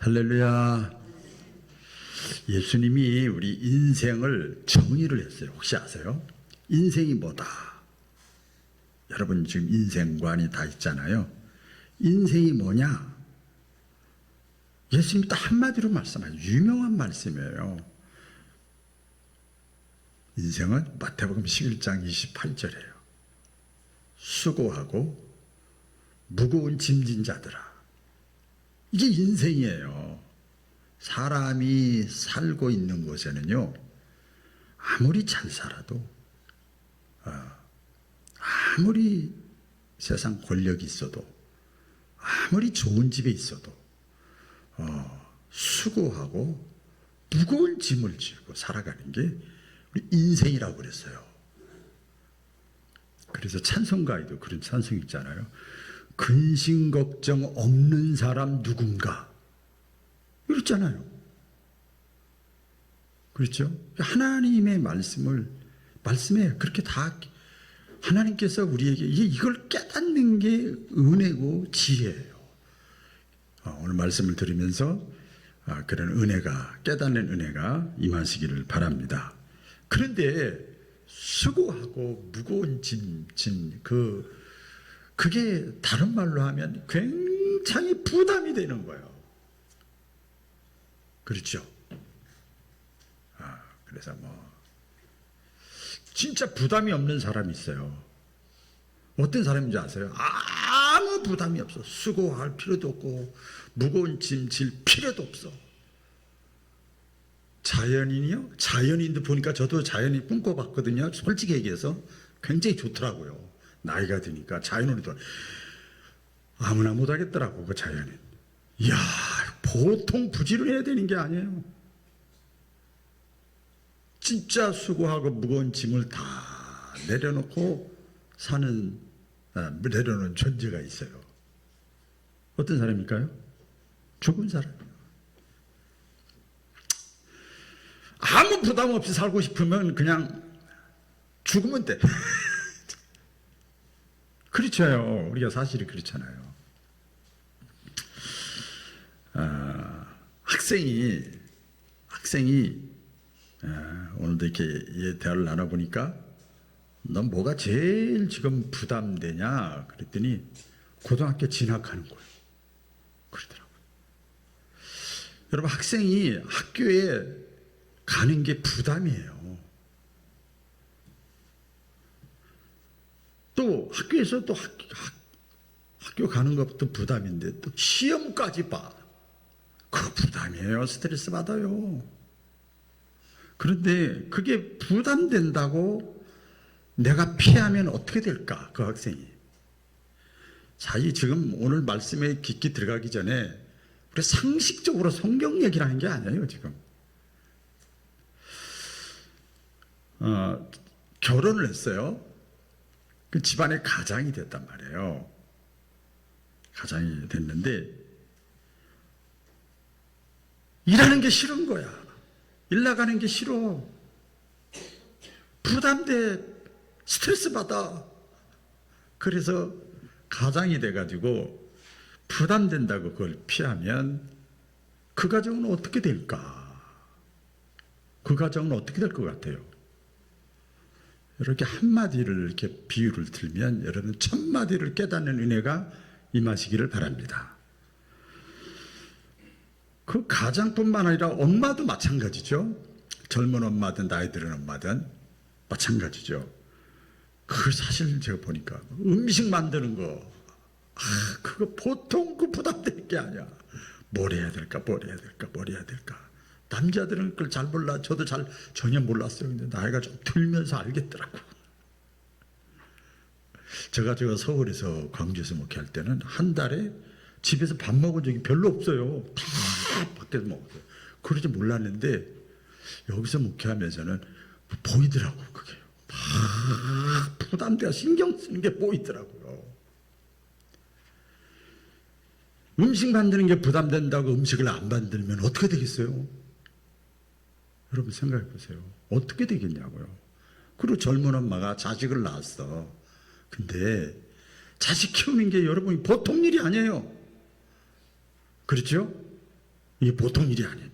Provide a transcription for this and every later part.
할렐루야. 예수님이 우리 인생을 정의를 했어요. 혹시 아세요? 인생이 뭐다? 여러분 지금 인생관이 다 있잖아요. 인생이 뭐냐? 예수님이 딱 한마디로 말씀하죠. 유명한 말씀이에요. 인생은 마태복음 11장 28절이에요. 수고하고 무거운 짐진 자들아. 이게 인생이에요. 사람이 살고 있는 곳에는요, 아무리 잘 살아도, 아무리 세상 권력이 있어도, 아무리 좋은 집에 있어도, 수고하고 무거운 짐을 지고 살아가는 게 우리 인생이라고 그랬어요. 그래서 찬송가에도 그런 찬송 있잖아요. 근심 걱정 없는 사람 누군가. 그렇잖아요. 그렇죠? 하나님의 말씀에 그렇게 다 하나님께서 우리에게 이걸 깨닫는 게 은혜고 지혜예요. 오늘 말씀을 들으면서 그런 은혜가, 깨닫는 은혜가 임하시기를 바랍니다. 그런데 수고하고 무거운 그게 다른 말로 하면 굉장히 부담이 되는 거예요. 그렇죠? 그래서 진짜 부담이 없는 사람이 있어요. 어떤 사람인지 아세요? 아무 부담이 없어. 수고할 필요도 없고 무거운 짐 질 필요도 없어. 자연인이요? 자연인도 보니까 저도 자연인 꿈꿔봤거든요. 솔직히 얘기해서 굉장히 좋더라고요. 나이가 드니까 자연인도 아무나 못하겠더라고. 그 자연인. 이야, 보통 부지런해야 되는 게 아니에요. 진짜 수고하고 무거운 짐을 다 내려놓고 내려놓은 존재가 있어요. 어떤 사람일까요? 죽은 사람이에요. 아무 부담 없이 살고 싶으면 그냥 죽으면 돼. 그렇죠. 우리가 사실이 그렇잖아요. 학생이 오늘도 이렇게 대화를 나눠보니까 넌 뭐가 제일 지금 부담되냐 그랬더니 고등학교 진학하는 거예요. 그러더라고요. 여러분, 학생이 학교에 가는 게 부담이에요. 또 학교에서 또 학교 가는 것도 부담인데 또 시험까지 봐. 그 부담이에요. 스트레스 받아요. 그런데 그게 부담된다고 내가 피하면 어떻게 될까? 그 학생이. 사실 지금 오늘 말씀에 깊게 들어가기 전에 우리 상식적으로 성경 얘기를 하는 게 아니에요. 지금 결혼을 했어요. 그 집안에 가장이 됐단 말이에요. 가장이 됐는데 일하는 게 싫은 거야. 일 나가는 게 싫어. 부담돼. 스트레스 받아. 그래서 가장이 돼가지고 부담된다고 그걸 피하면 그 가정은 어떻게 될까? 그 가정은 어떻게 될 것 같아요? 이렇게 한마디를 이렇게 비유를 들면 여러분 천마디를 깨닫는 은혜가 임하시기를 바랍니다. 그 가장뿐만 아니라 엄마도 마찬가지죠. 젊은 엄마든 나이 들은 엄마든 마찬가지죠. 그 사실 제가 보니까 음식 만드는 거 그거 보통 그 부담되는 게 아니야. 뭘 해야 될까? 남자들은 그걸 잘 몰라. 저도 전혀 몰랐어요. 근데 나이가 좀 들면서 알겠더라고. 제가 서울에서 광주에서 목회할 때는 한 달에 집에서 밥 먹은 적이 별로 없어요. 다 밖에서 먹었어요. 그러지 몰랐는데 여기서 목회하면서는 보이더라고. 그게 막 부담돼서 신경 쓰는 게 보이더라고요. 음식 만드는 게 부담된다고 음식을 안 만들면 어떻게 되겠어요? 여러분 생각해 보세요. 어떻게 되겠냐고요. 그리고 젊은 엄마가 자식을 낳았어. 근데 자식 키우는 게 여러분이 보통 일이 아니에요. 그렇죠? 이게 보통 일이 아니에요.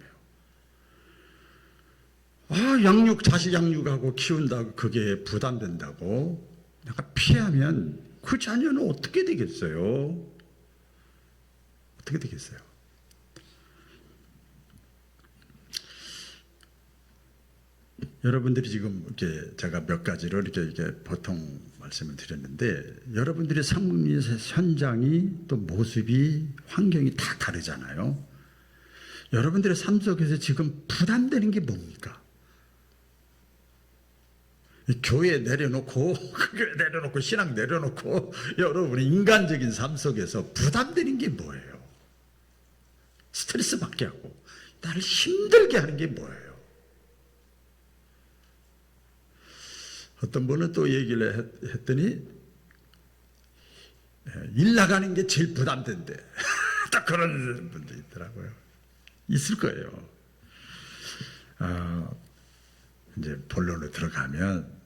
자식 양육하고 키운다고 그게 부담된다고 내가 피하면 그 자녀는 어떻게 되겠어요? 어떻게 되겠어요? 여러분들이 지금 이렇게 제가 몇 가지를 이렇게 보통 말씀을 드렸는데, 여러분들의 삶의 현장이 또 모습이 환경이 다 다르잖아요. 여러분들의 삶 속에서 지금 부담되는 게 뭡니까? 교회 내려놓고 신앙 내려놓고 여러분의 인간적인 삶 속에서 부담되는 게 뭐예요? 스트레스 받게 하고 나를 힘들게 하는 게 뭐예요? 어떤 분은 또 얘기를 했더니 일 나가는 게 제일 부담된대. 딱 그런 분도 있더라고요. 있을 거예요. 이제 본론으로 들어가면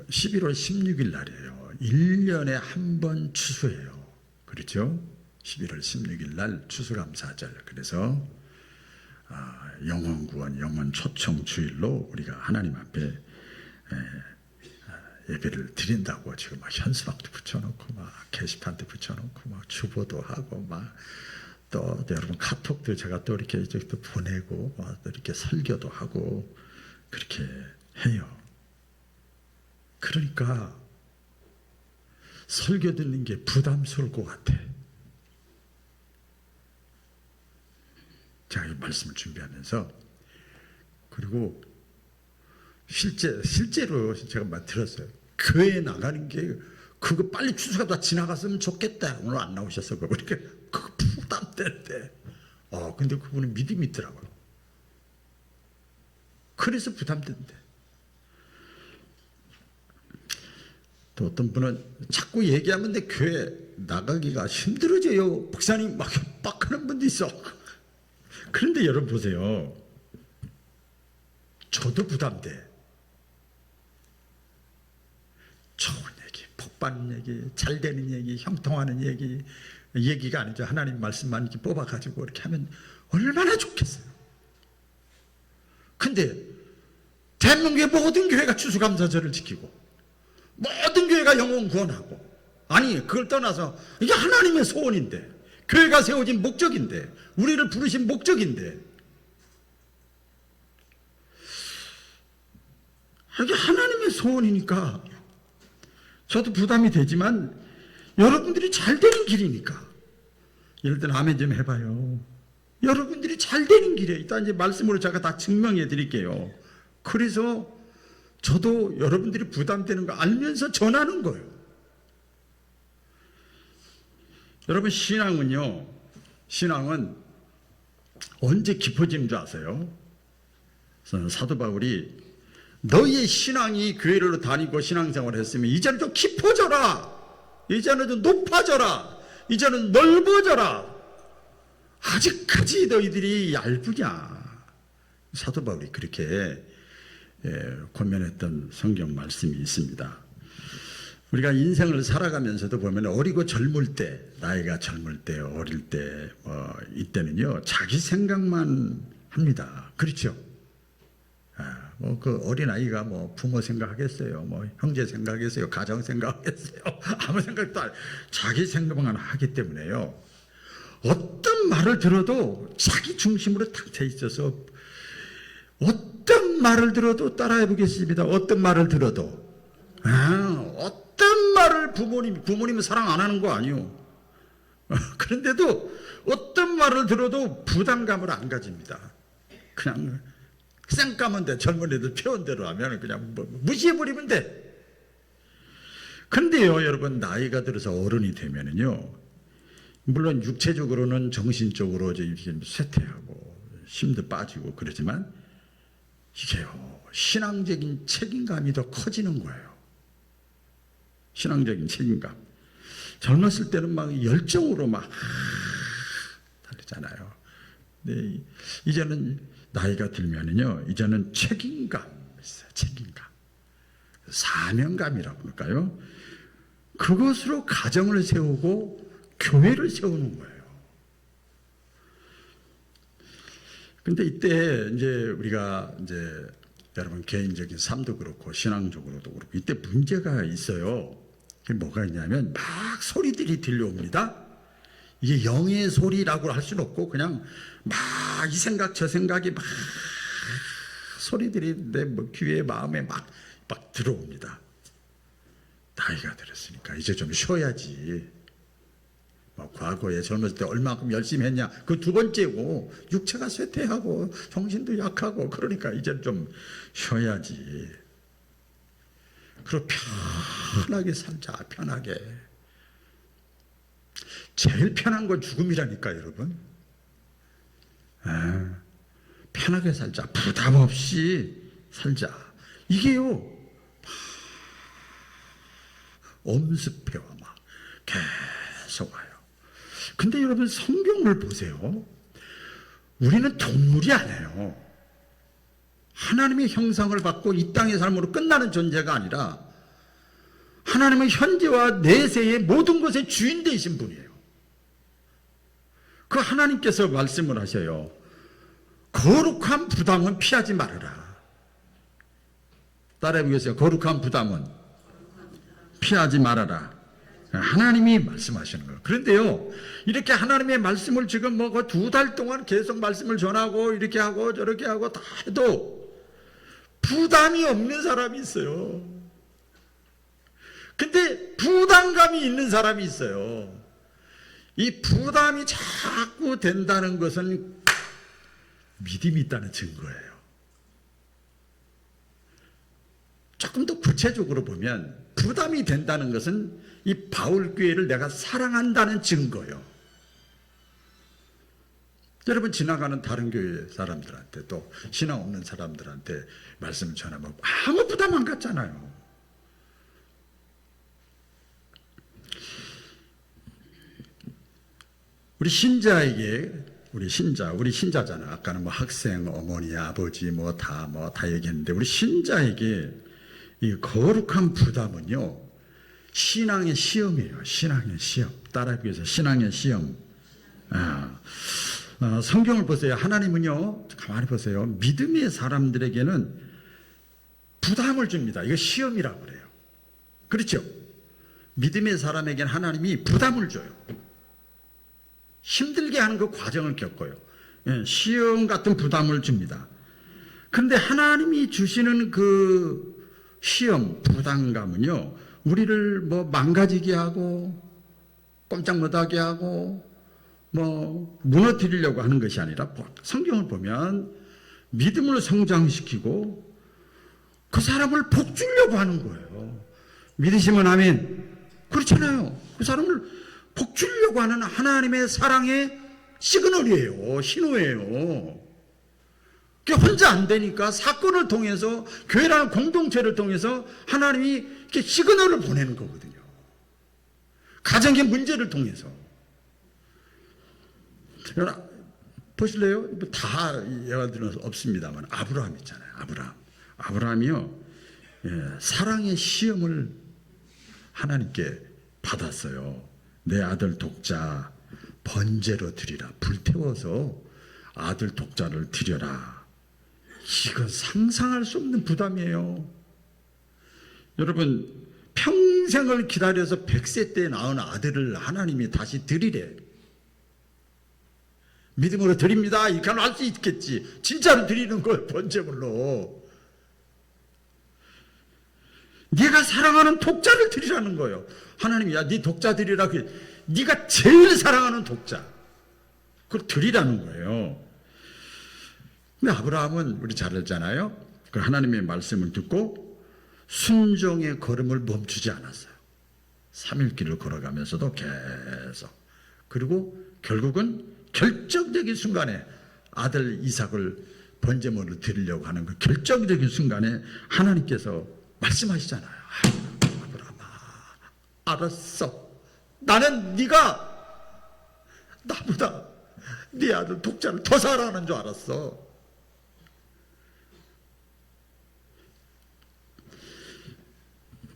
11월 16일 날이에요. 1년에 한 번 추수해요. 그렇죠? 11월 16일 날 추수감사절. 그래서 영혼구원, 영혼초청 주일로 우리가 하나님 앞에 예배를 드린다고 지금 막 현수막도 붙여놓고 막 게시판도 붙여놓고 막 주보도 하고 막 또 여러분 카톡도 제가 또 이렇게 또 보내고 막 또 이렇게 설교도 하고 그렇게 해요. 그러니까 설교 듣는 게 부담스러울 것 같아. 제가 이 말씀을 준비하면서, 그리고 실제로 제가 막 들었어요. 교회에 나가는 게 그거 빨리 추수가 다 지나갔으면 좋겠다. 오늘 안 나오셔서 그렇게 그거 부담된대. 근데 그분은 믿음이 있더라고요. 그래서 부담된대. 또 어떤 분은 자꾸 얘기하면 내 교회 나가기가 힘들어져요. 목사님 막 협박하는 분도 있어. 그런데 여러분 보세요. 저도 부담돼. 좋은 얘기, 복 받는 얘기, 잘 되는 얘기, 형통하는 얘기가 아니죠. 하나님 말씀만 이렇게 뽑아가지고 이렇게 하면 얼마나 좋겠어요. 근데 대한민국의 모든 교회가 추수감사절을 지키고 모든 교회가 영혼 구원하고, 아니 그걸 떠나서 이게 하나님의 소원인데, 교회가 세워진 목적인데, 우리를 부르신 목적인데, 이게 하나님의 소원이니까 저도 부담이 되지만 여러분들이 잘 되는 길이니까. 예를 들어 아멘 좀 해봐요. 여러분들이 잘 되는 길에 일단 이제 말씀으로 제가 다 증명해 드릴게요. 그래서 저도 여러분들이 부담되는 거 알면서 전하는 거예요. 여러분 신앙은 언제 깊어지는 줄 아세요? 사도 바울이 너희의 신앙이 교회를 다니고 신앙생활을 했으면 이제는 좀 깊어져라. 이제는 좀 높아져라. 이제는 넓어져라. 아직까지 너희들이 얇으냐. 사도 바울이 그렇게 권면했던 성경 말씀이 있습니다. 우리가 인생을 살아가면서도 보면 어리고 젊을 때, 나이가 젊을 때, 어릴 때, 이때는요 자기 생각만 합니다. 그렇죠? 그 어린아이가 부모 생각하겠어요? 형제 생각하겠어요? 가정 생각하겠어요? 아무 생각도 안, 자기 생각만 하기 때문에요. 어떤 말을 들어도 자기 중심으로 탁 돼 있어서 어떤 말을 들어도 따라해 보겠습니다. 어떤 말을 들어도. 어떤 말을 부모님은 사랑 안 하는 거 아니요. 그런데도 어떤 말을 들어도 부담감을 안 가집니다. 그냥 쌩까면 돼. 젊은 애들 표현대로 하면 그냥 무시해버리면 돼. 그런데요, 여러분, 나이가 들어서 어른이 되면은요, 물론 육체적으로는 정신적으로 쇠퇴하고 힘도 빠지고 그러지만 이게요, 신앙적인 책임감이 더 커지는 거예요. 신앙적인 책임감. 젊었을 때는 막 열정으로 막 달리잖아요. 근데 이제는 나이가 들면은요, 이제는 책임감 있어요. 책임감. 사명감이라고 할까요? 그것으로 가정을 세우고 교회를 세우는 거예요. 근데 이때 이제 우리가 이제 여러분 개인적인 삶도 그렇고 신앙적으로도 그렇고 이때 문제가 있어요. 그게 뭐가 있냐면 막 소리들이 들려옵니다. 이게 영의 소리라고 할 수는 없고 그냥 막 이 생각 저 생각이 막 소리들이 내 귀에 마음에 막 들어옵니다. 나이가 들었으니까 이제 좀 쉬어야지. 과거에 젊었을 때 얼마큼 열심히 했냐. 그 두 번째고 육체가 쇠퇴하고 정신도 약하고 그러니까 이제 좀 쉬어야지. 그리고 편하게 살자. 편하게. 제일 편한 건 죽음이라니까 여러분. 편하게 살자. 부담 없이 살자. 이게요. 엄습해와 막 계속 와요. 근데 여러분 성경을 보세요. 우리는 동물이 아니에요. 하나님의 형상을 받고 이 땅의 삶으로 끝나는 존재가 아니라 하나님의 현재와 내세의 모든 것의 주인 되신 분이에요. 그 하나님께서 말씀을 하셔요. 거룩한 부담은 피하지 말아라. 따라해 보겠어요. 거룩한 부담은 피하지 말아라. 하나님이 말씀하시는 거예요. 그런데요, 이렇게 하나님의 말씀을 지금 뭐 2달 동안 계속 말씀을 전하고 이렇게 하고 저렇게 하고 다 해도 부담이 없는 사람이 있어요. 근데 부담감이 있는 사람이 있어요. 이 부담이 자꾸 된다는 것은 믿음이 있다는 증거예요. 조금 더 구체적으로 보면 부담이 된다는 것은 이 바울교회를 내가 사랑한다는 증거예요. 여러분 지나가는 다른 교회 사람들한테 또 신앙 없는 사람들한테 말씀을 전하면 아무 부담 안 갖잖아요. 우리 신자잖아. 아까는 뭐 학생, 어머니, 아버지 다 얘기했는데 우리 신자에게 이 거룩한 부담은요. 신앙의 시험이에요. 신앙의 시험. 따라하기 위해서 신앙의 시험. 성경을 보세요. 하나님은요. 가만히 보세요. 믿음의 사람들에게는 부담을 줍니다. 이거 시험이라고 그래요. 그렇죠? 믿음의 사람에게는 하나님이 부담을 줘요. 힘들게 하는 그 과정을 겪어요. 시험 같은 부담을 줍니다. 그런데 하나님이 주시는 그 시험, 부담감은요, 우리를 망가지게 하고, 꼼짝 못하게 하고, 무너뜨리려고 하는 것이 아니라, 성경을 보면 믿음을 성장시키고, 그 사람을 복주려고 하는 거예요. 믿으시면 아멘. 그렇잖아요. 그 사람을 복주려고 하는 하나님의 사랑의 시그널이에요. 신호예요. 혼자 안 되니까 사건을 통해서 교회라는 공동체를 통해서 하나님이 이렇게 시그널을 보내는 거거든요. 가정의 문제를 통해서. 보실래요? 다 예화들은 없습니다만 아브라함 있잖아요. 아브라함이요. 사랑의 시험을 하나님께 받았어요. 내 아들 독자 번제로 드리라. 불태워서 아들 독자를 드려라. 이건 상상할 수 없는 부담이에요. 여러분 평생을 기다려서 100세 때 낳은 아들을 하나님이 다시 드리래. 믿음으로 드립니다. 이렇게 할 수 있겠지. 진짜로 드리는 거예요. 번제물로. 네가 사랑하는 독자를 드리라는 거예요. 하나님이 네 독자 드리라. 네가 제일 사랑하는 독자. 그걸 드리라는 거예요. 근데 아브라함은 우리 잘 알잖아요. 그 하나님의 말씀을 듣고 순종의 걸음을 멈추지 않았어요. 3일 길을 걸어가면서도 계속. 그리고 결국은 결정적인 순간에 아들 이삭을 번제물을 드리려고 하는 그 결정적인 순간에 하나님께서 말씀하시잖아요. 아브라함아, 알았어. 나는 네가 나보다 네 아들 독자를 더 사랑하는 줄 알았어.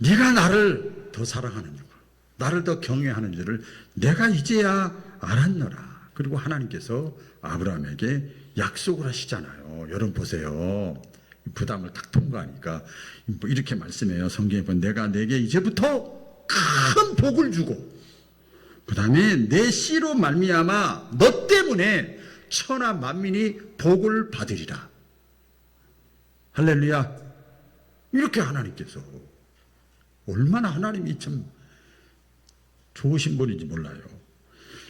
네가 나를 더 사랑하는 줄, 나를 더 경외하는 줄을 내가 이제야 알았노라. 그리고 하나님께서 아브라함에게 약속을 하시잖아요. 여러분 보세요. 부담을 딱 통과하니까 뭐 이렇게 말씀해요. 성경에 보면 내가 내게 이제부터 큰 복을 주고 그 다음에 내 씨로 말미암아 너 때문에 천하 만민이 복을 받으리라. 할렐루야. 이렇게 하나님께서 얼마나 하나님이 참 좋으신 분인지 몰라요.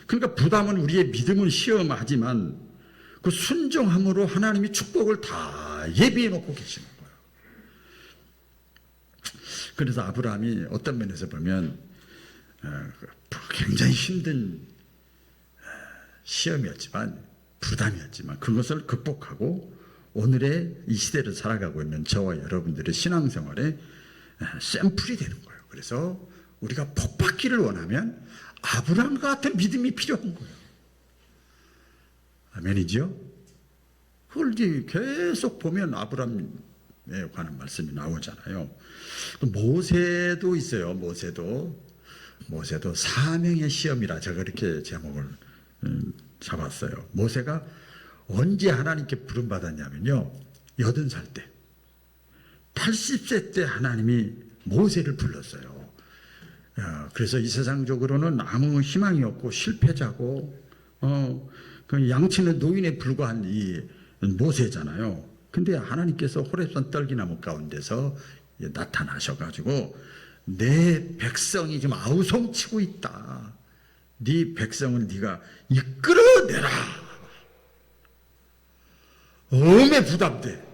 그러니까 부담은 우리의 믿음은 시험하지만 그 순종함으로 하나님이 축복을 다 예비해 놓고 계시는 거예요. 그래서 아브라함이 어떤 면에서 보면 굉장히 힘든 시험이었지만 부담이었지만 그것을 극복하고 오늘의 이 시대를 살아가고 있는 저와 여러분들의 신앙생활의 샘플이 되는 거예요. 그래서 우리가 복받기를 원하면 아브라함과 같은 믿음이 필요한 거예요. 아멘이죠? 그걸 계속 보면 아브라함에 관한 말씀이 나오잖아요. 또 모세도 있어요. 모세도 사명의 시험이라 제가 이렇게 제목을 잡았어요. 모세가 언제 하나님께 부름받았냐면요. 80살 때 80세 때 하나님이 모세를 불렀어요. 그래서 이 세상적으로는 아무 희망이 없고 실패자고 그 양치는 노인에 불과한 이 모세잖아요. 근데 하나님께서 호렙산 떨기나무 가운데서 나타나셔가지고 내 백성이 지금 아우성치고 있다. 네 백성은 네가 이끌어내라. 엄에 부담돼.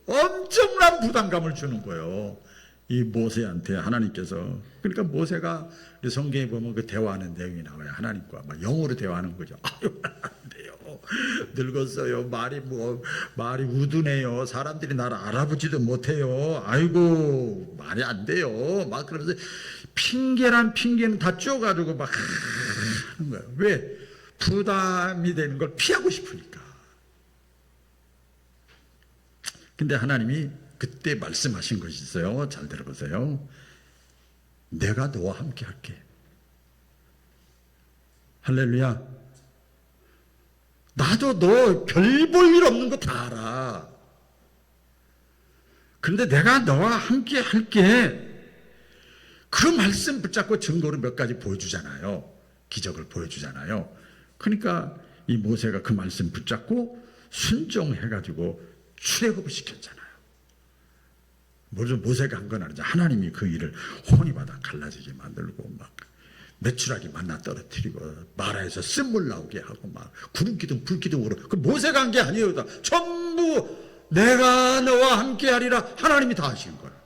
엄청난 부담감을 주는 거예요. 이 모세한테 하나님께서. 그러니까 모세가 성경에 보면 그 대화하는 내용이 나와요. 하나님과 막 영어로 대화하는 거죠. 아유, 안 돼요. 늙었어요. 말이 우둔해요. 사람들이 나를 알아보지도 못해요. 아이고, 말이 안 돼요. 막 그러면서 핑계란 핑계는 다 쪼가지고 막 하는 거예요. 왜? 부담이 되는 걸 피하고 싶으니까. 근데 하나님이 그때 말씀하신 것이 있어요. 잘 들어보세요. 내가 너와 함께 할게. 할렐루야. 나도 너 별 볼 일 없는 거 다 알아. 그런데 내가 너와 함께 할게. 그 말씀 붙잡고 증거를 몇 가지 보여주잖아요. 기적을 보여주잖아요. 그러니까 이 모세가 그 말씀 붙잡고 순종해가지고 출애굽을 시켰잖아요. 모세가 한 건 아니죠. 하나님이 그 일을 혼이마다 갈라지게 만들고 막 메추라기 만나 떨어뜨리고 마라에서 쓴물 나오게 하고 막 구름기둥 불기둥으로 그 모세가 한 게 아니에요. 다 전부 내가 너와 함께 하리라 하나님이 다 하신 거예요.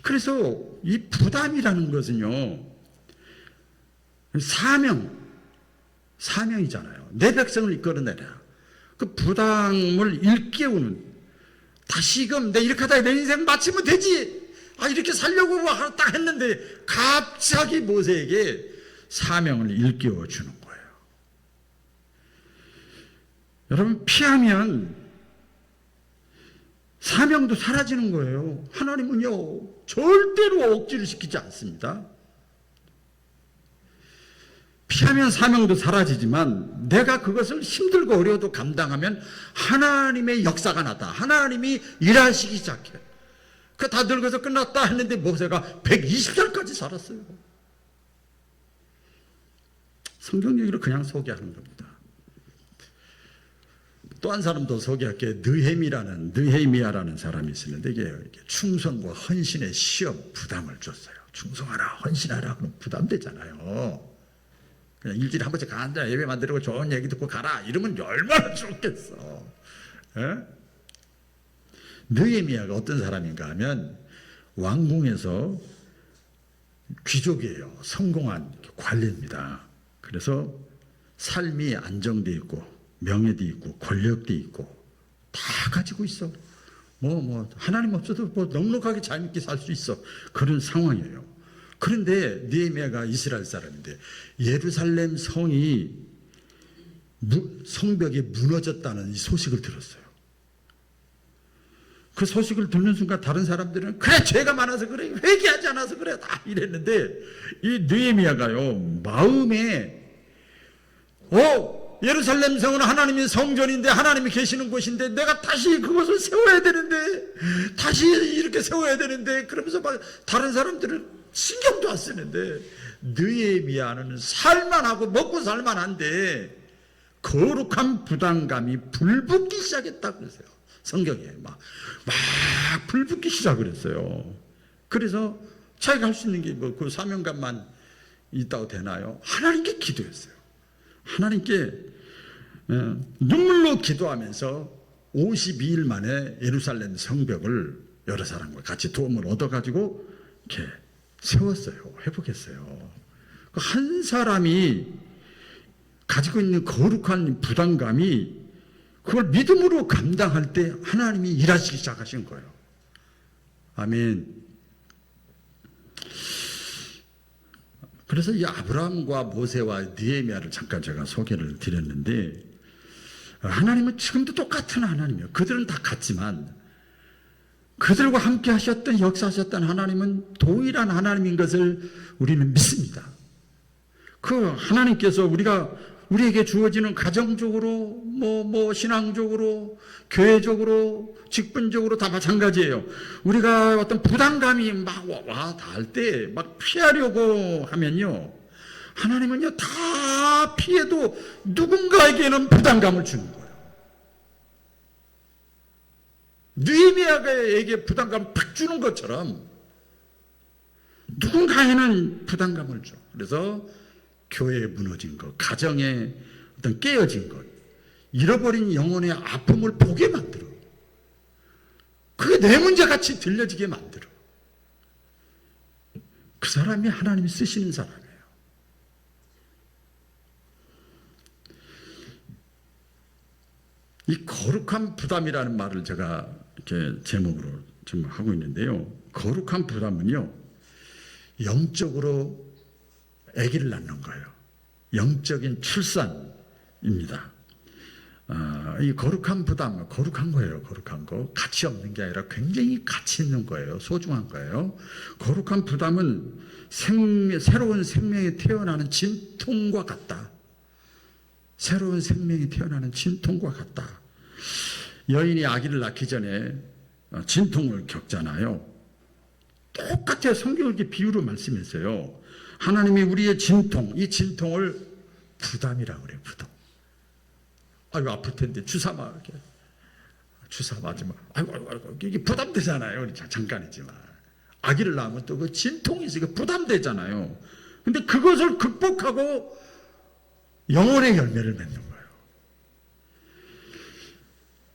그래서 이 부담이라는 것은요. 사명이잖아요. 내 백성을 이끌어내라. 그 부담을 일깨우는 다시금 내 이렇게 하다가 내 인생 마치면 되지. 이렇게 살려고 딱 했는데 갑자기 모세에게 사명을 일깨워 주는 거예요. 여러분 피하면 사명도 사라지는 거예요. 하나님은요 절대로 억지를 시키지 않습니다. 피하면 사명도 사라지지만 내가 그것을 힘들고 어려워도 감당하면 하나님의 역사가 나다. 하나님이 일하시기 시작해. 그 다 늙어서 끝났다 했는데 모세가 120살까지 살았어요. 성경 얘기를 그냥 소개하는 겁니다. 또 한 사람 더 소개할게. 느헤미야라는 사람이 있었는데 이게 충성과 헌신의 시험 부담을 줬어요. 충성하라, 헌신하라 그러면 부담되잖아요. 그냥 일주일에 한 번씩 간다 예배 만들고 좋은 얘기 듣고 가라 이러면 얼마나 좋겠어. 느헤미야가 어떤 사람인가 하면 왕궁에서 귀족이에요. 성공한 관리입니다. 그래서 삶이 안정돼 있고 명예도 있고 권력도 있고 다 가지고 있어. 하나님 없어도 넉넉하게 잘 믿게 살 수 있어. 그런 상황이에요. 그런데 느헤미야가 이스라엘 사람인데 예루살렘 성벽이 무너졌다는 이 소식을 들었어요. 그 소식을 듣는 순간 다른 사람들은 그래 죄가 많아서 그래 회개하지 않아서 그래 다 이랬는데 이 느헤미야가요 마음에 예루살렘 성은 하나님의 성전인데 하나님이 계시는 곳인데 내가 다시 그것을 세워야 되는데 다시 이렇게 세워야 되는데 그러면서 막 다른 사람들은 신경도 안 쓰는데 느헤미야는 살만하고 먹고 살만한데 거룩한 부담감이 불붙기 시작했다 그러세요. 성경에 막 불붙기 시작을 했어요. 그래서 자기가 할 수 있는 게 뭐 그 사명감만 있다고 되나요? 하나님께 기도했어요. 하나님께 눈물로 기도하면서 52일 만에 예루살렘 성벽을 여러 사람과 같이 도움을 얻어가지고 이렇게 세웠어요. 회복했어요. 한 사람이 가지고 있는 거룩한 부담감이 그걸 믿음으로 감당할 때 하나님이 일하시기 시작하신 거예요. 아멘. 그래서 이 아브라함과 모세와 느헤미야를 잠깐 제가 소개를 드렸는데 하나님은 지금도 똑같은 하나님이에요. 그들은 다 같지만 그들과 함께 하셨던 역사하셨던 하나님은 동일한 하나님인 것을 우리는 믿습니다. 그 하나님께서 우리에게 주어지는 가정적으로 신앙적으로 교회적으로 직분적으로 다 마찬가지예요. 우리가 어떤 부담감이 막 닿을 때 막 피하려고 하면요, 하나님은요 다 피해도 누군가에게는 부담감을 주는 거예요. 느헤미야에게 부담감 팍 주는 것처럼 누군가에는 부담감을 줘. 그래서 교회에 무너진 것, 가정에 어떤 깨어진 것, 잃어버린 영혼의 아픔을 보게 만들어. 그게 내 문제같이 들려지게 만들어. 그 사람이 하나님이 쓰시는 사람이에요. 이 거룩한 부담이라는 말을 제가 이렇게 제목으로 좀 하고 있는데요. 거룩한 부담은요, 영적으로 아기를 낳는 거예요. 영적인 출산입니다. 이 거룩한 부담, 거룩한 거예요. 거룩한 거. 가치 없는 게 아니라 굉장히 가치 있는 거예요. 소중한 거예요. 거룩한 부담은 새로운 생명이 태어나는 진통과 같다. 새로운 생명이 태어나는 진통과 같다. 여인이 아기를 낳기 전에 진통을 겪잖아요. 똑같아요. 성경을 이렇게 비유로 말씀했어요. 하나님이 우리의 진통, 이 진통을 부담이라고 그래요. 부담. 아이고 아플 텐데 주사 맞게. 주사 맞으면 아이고 이게 부담되잖아요. 잠깐이지만 아기를 낳으면 또 그 진통이 있으니까 부담되잖아요. 근데 그것을 극복하고 영혼의 열매를 맺는 거예요.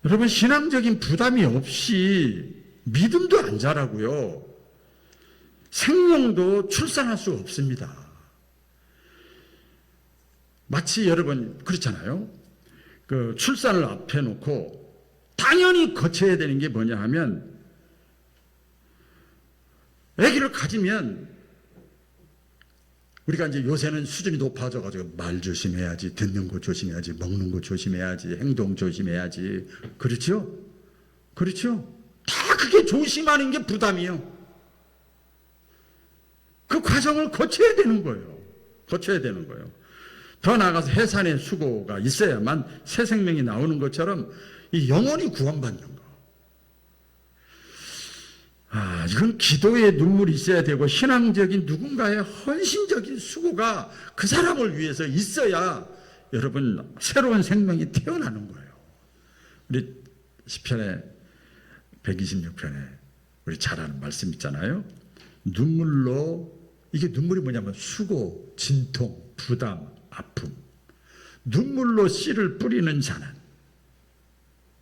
여러분, 신앙적인 부담이 없이 믿음도 안 자라고요. 생명도 출산할 수 없습니다. 마치 여러분 그렇잖아요. 그 출산을 앞에 놓고 당연히 거쳐야 되는 게 뭐냐 하면, 아기를 가지면 우리가 이제 요새는 수준이 높아져가지고 말 조심해야지, 듣는 거 조심해야지, 먹는 거 조심해야지, 행동 조심해야지. 그렇죠? 그렇죠? 다 그게 조심하는 게 부담이에요. 그 과정을 거쳐야 되는 거예요. 거쳐야 되는 거예요. 더 나아가서 해산의 수고가 있어야만 새 생명이 나오는 것처럼 이 영혼이 구원받는 거. 이건 기도의 눈물이 있어야 되고 신앙적인 누군가의 헌신적인 수고가 그 사람을 위해서 있어야 여러분 새로운 생명이 태어나는 거예요. 우리 시편의 126편에 우리 잘 아는 말씀 있잖아요. 눈물로, 이게 눈물이 뭐냐면 수고, 진통, 부담, 아픔. 눈물로 씨를 뿌리는 자는,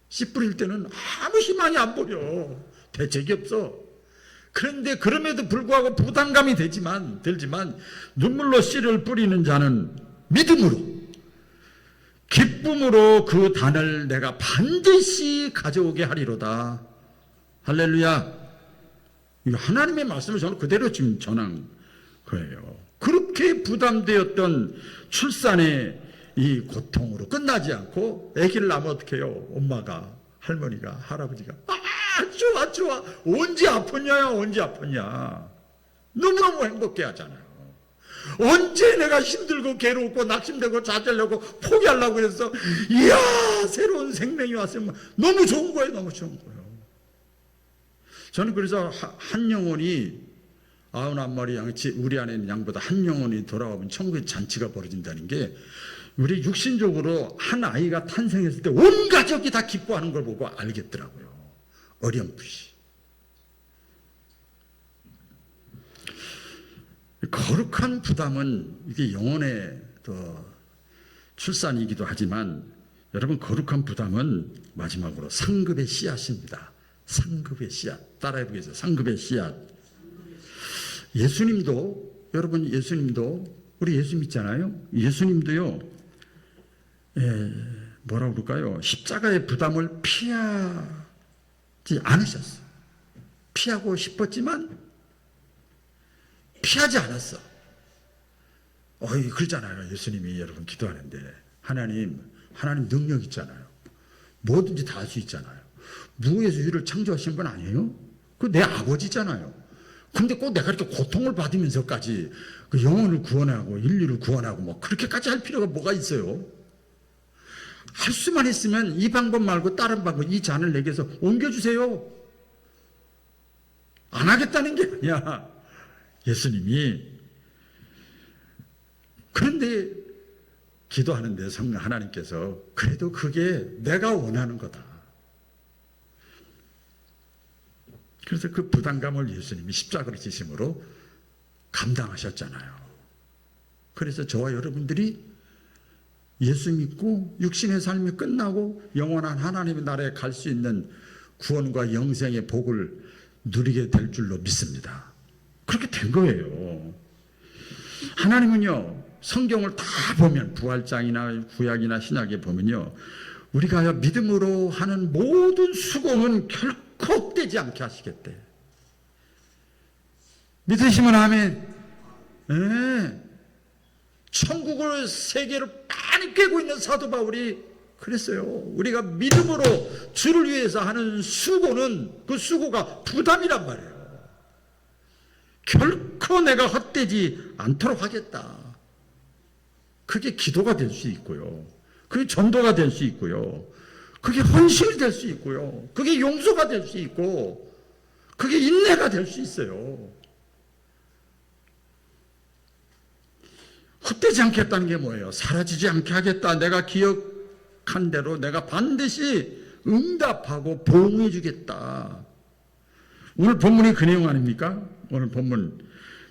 씨 뿌릴 때는 아무 희망이 안 보여. 대책이 없어. 그런데 그럼에도 불구하고 부담감이 들지만 눈물로 씨를 뿌리는 자는 믿음으로, 기쁨으로 그 단을 내가 반드시 가져오게 하리로다. 할렐루야. 하나님의 말씀을 저는 그대로 지금 전한 거예요. 그렇게 부담되었던 출산의 이 고통으로 끝나지 않고 아기를 낳으면 어떻게 해요? 엄마가, 할머니가, 할아버지가 좋아 언제 아팠냐 너무너무 행복해 하잖아요. 언제 내가 힘들고 괴롭고 낙심되고 좌절하고 포기하려고 그래서 이야 새로운 생명이 왔으면 너무 좋은 거예요. 너무 좋은 거예요. 저는 그래서 한 영혼이 91마리 양, 우리 안에 있는 양보다 한 영혼이 돌아오면 천국의 잔치가 벌어진다는 게 우리 육신적으로 한 아이가 탄생했을 때 온 가족이 다 기뻐하는 걸 보고 알겠더라고요. 어렴풋이. 거룩한 부담은 이게 영혼의 출산이기도 하지만 여러분 거룩한 부담은 마지막으로 상급의 씨앗입니다. 상급의 씨앗. 따라해보겠습니다. 상급의 씨앗. 예수님도 여러분 예수님도 우리 예수 믿잖아요. 예수님도요. 뭐라고 그럴까요? 십자가의 부담을 피하지 않으셨어요. 피하고 싶었지만 피하지 않았어. 그러잖아요. 예수님이 여러분 기도하는데 하나님 능력 있잖아요. 뭐든지 다 할 수 있잖아요. 무에서 유를 창조하신 분 아니에요? 그 내 아버지잖아요. 근데 꼭 내가 이렇게 고통을 받으면서까지 그 영혼을 구원하고 인류를 구원하고 뭐 그렇게까지 할 필요가 뭐가 있어요? 할 수만 있으면 이 방법 말고 다른 방법, 이 잔을 내게서 옮겨주세요. 안 하겠다는 게 아니야. 예수님이. 그런데 기도하는데 성령 하나님께서 그래도 그게 내가 원하는 거다. 그래서 그 부담감을 예수님이 십자가를 지심으로 감당하셨잖아요. 그래서 저와 여러분들이 예수 믿고 육신의 삶이 끝나고 영원한 하나님의 나라에 갈 수 있는 구원과 영생의 복을 누리게 될 줄로 믿습니다. 그렇게 된 거예요. 하나님은요, 성경을 다 보면 부활장이나 구약이나 신약에 보면요, 우리가 믿음으로 하는 모든 수고는 결코 헛되지 않게 하시겠대. 믿으시면 아멘. 네. 천국을 세계를 많이 꿰고 있는 사도 바울이 그랬어요. 우리가 믿음으로 주를 위해서 하는 수고는 그 수고가 부담이란 말이에요. 결코 내가 헛되지 않도록 하겠다. 그게 기도가 될 수 있고요. 그게 전도가 될 수 있고요. 그게 헌신이 될 수 있고요. 그게 용서가 될 수 있고 그게 인내가 될 수 있어요. 헛되지 않겠다는 게 뭐예요? 사라지지 않게 하겠다. 내가 기억한 대로 내가 반드시 응답하고 보응해 주겠다. 오늘 본문이 그 내용 아닙니까? 오늘 본문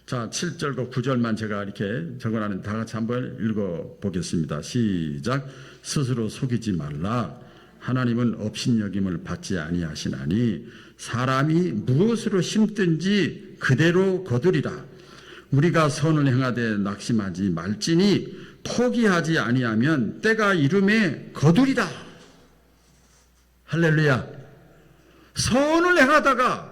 자 7절과 9절만 제가 이렇게 적어놨는데 다 같이 한번 읽어보겠습니다. 시작. 스스로 속이지 말라. 하나님은 업신여김을 받지 아니하시나니 사람이 무엇으로 심든지 그대로 거두리라. 우리가 선을 행하되 낙심하지 말지니 포기하지 아니하면 때가 이름에 거두리라. 할렐루야. 선을 행하다가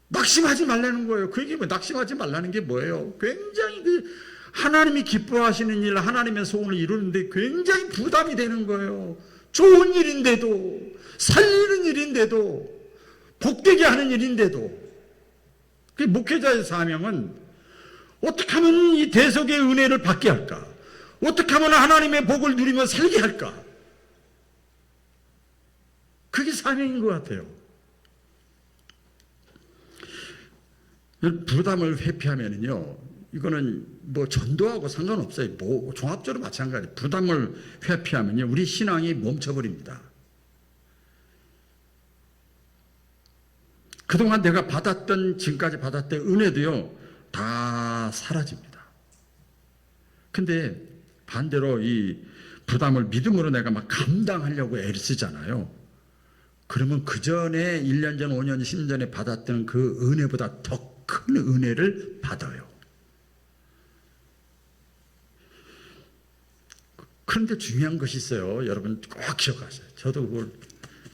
낙심하지 말라는 거예요. 그게 뭐 낙심하지 말라는 게 뭐예요? 굉장히 하나님이 기뻐하시는 일, 하나님의 소원을 이루는데 굉장히 부담이 되는 거예요. 좋은 일인데도, 살리는 일인데도, 복되게 하는 일인데도. 그 목회자의 사명은 어떻게 하면 이 대속의 은혜를 받게 할까? 어떻게 하면 하나님의 복을 누리며 살게 할까? 그게 사명인 것 같아요. 부담을 회피하면요, 이거는 뭐 전도하고 상관없어요. 뭐 종합적으로 마찬가지. 부담을 회피하면요, 우리 신앙이 멈춰버립니다. 그동안 내가 받았던, 지금까지 받았던 은혜도요, 다 사라집니다. 근데 반대로 이 부담을 믿음으로 내가 막 감당하려고 애를 쓰잖아요. 그러면 그 전에 1년 전, 5년, 10년 전에 받았던 그 은혜보다 더 큰 은혜를 받아요. 그런데 중요한 것이 있어요. 여러분 꼭 기억하세요. 저도 그걸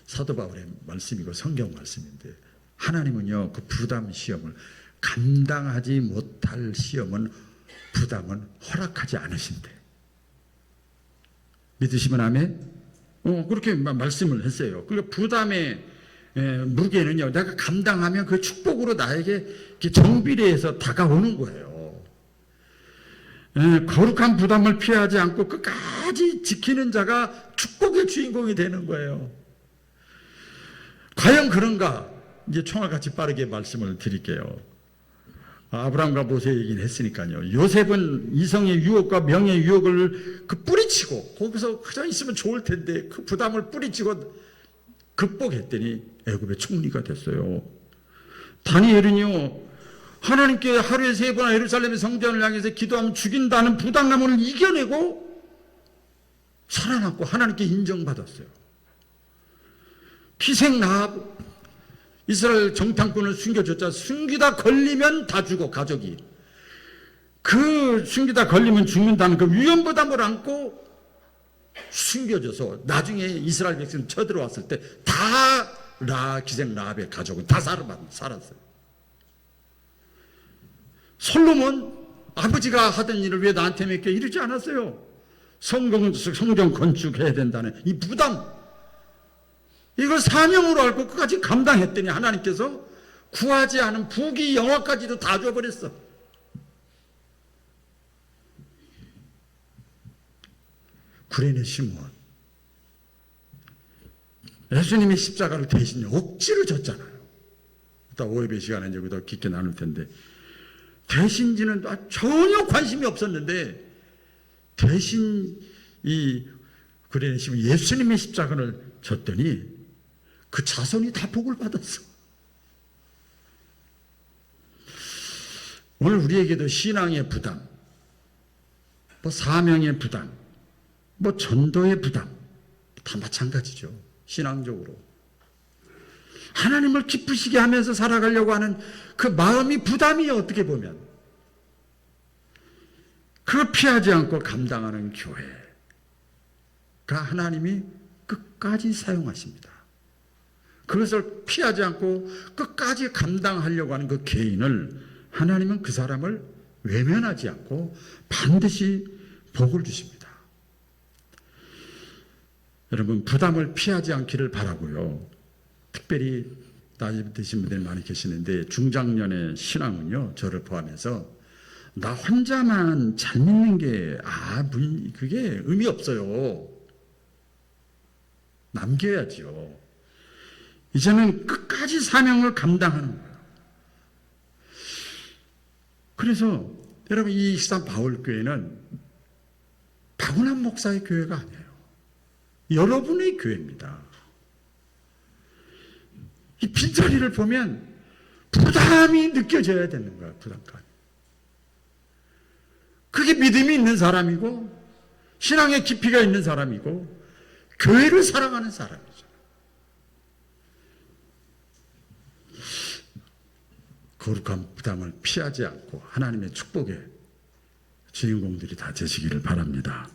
사도 바울의 말씀이고 성경 말씀인데, 하나님은요, 그 부담 시험을, 감당하지 못할 시험은, 부담은 허락하지 않으신대. 믿으시면 아멘? 그렇게 말씀을 했어요. 그러니까 부담에 무게는요, 내가 감당하면 그 축복으로 나에게 정비례해서 다가오는 거예요. 거룩한 부담을 피하지 않고 끝까지 지키는 자가 축복의 주인공이 되는 거예요. 과연 그런가? 이제 총알같이 빠르게 말씀을 드릴게요. 아브라함과 모세 얘기는 했으니까요. 요셉은 이성의 유혹과 명예의 유혹을 뿌리치고 거기서 그저 있으면 좋을 텐데 그 부담을 뿌리치고 극복했더니 애굽의 총리가 됐어요. 다니엘은요, 하나님께 하루에 3번 예루살렘의 성전을 향해서 기도하면 죽인다는 부담감을 이겨내고 살아났고 하나님께 인정받았어요. 기생 라합, 이스라엘 정탐꾼을 숨겨줬자 숨기다 걸리면 다 죽어, 가족이. 그 숨기다 걸리면 죽는다는 그 위험부담을 안고 숨겨져서 나중에 이스라엘 백성 쳐들어왔을 때 다 기생 라합의 가족은 다 살았어요. 솔로몬, 아버지가 하던 일을 왜 나한테 맡겨 이러지 않았어요. 성경 건축해야 된다는 이 부담, 이걸 사명으로 알고 끝까지 감당했더니 하나님께서 구하지 않은 부귀 영화까지도 다 줘버렸어. 구레네 시므온, 예수님의 십자가를 대신 억지로 졌잖아요. 이따 오예배 시간에 이제 더 깊게 나눌 텐데, 대신지는 전혀 관심이 없었는데 대신 이 구레네 시므온 예수님의 십자가를 졌더니 그 자손이 다 복을 받았어. 오늘 우리에게도 신앙의 부담, 사명의 부담, 전도의 부담 다 마찬가지죠. 신앙적으로 하나님을 기쁘시게 하면서 살아가려고 하는 그 마음이 부담이에요. 어떻게 보면 그걸 피하지 않고 감당하는 교회가 하나님이 끝까지 사용하십니다. 그것을 피하지 않고 끝까지 감당하려고 하는 그 개인을 하나님은 그 사람을 외면하지 않고 반드시 복을 주십니다. 여러분, 부담을 피하지 않기를 바라고요. 특별히 나이 드신 분들이 많이 계시는데 중장년의 신앙은요, 저를 포함해서 나 혼자만 잘 믿는 게 그게 의미 없어요. 남겨야죠. 이제는 끝까지 사명을 감당하는 거예요. 그래서 여러분, 이 익산 바울교회는 박운환 목사의 교회가 아니에요. 여러분의 교회입니다. 이 빈자리를 보면 부담이 느껴져야 되는 거야, 부담감. 그게 믿음이 있는 사람이고 신앙의 깊이가 있는 사람이고 교회를 사랑하는 사람이죠. 거룩한 부담을 피하지 않고 하나님의 축복의 주인공들이 다 되시기를 바랍니다.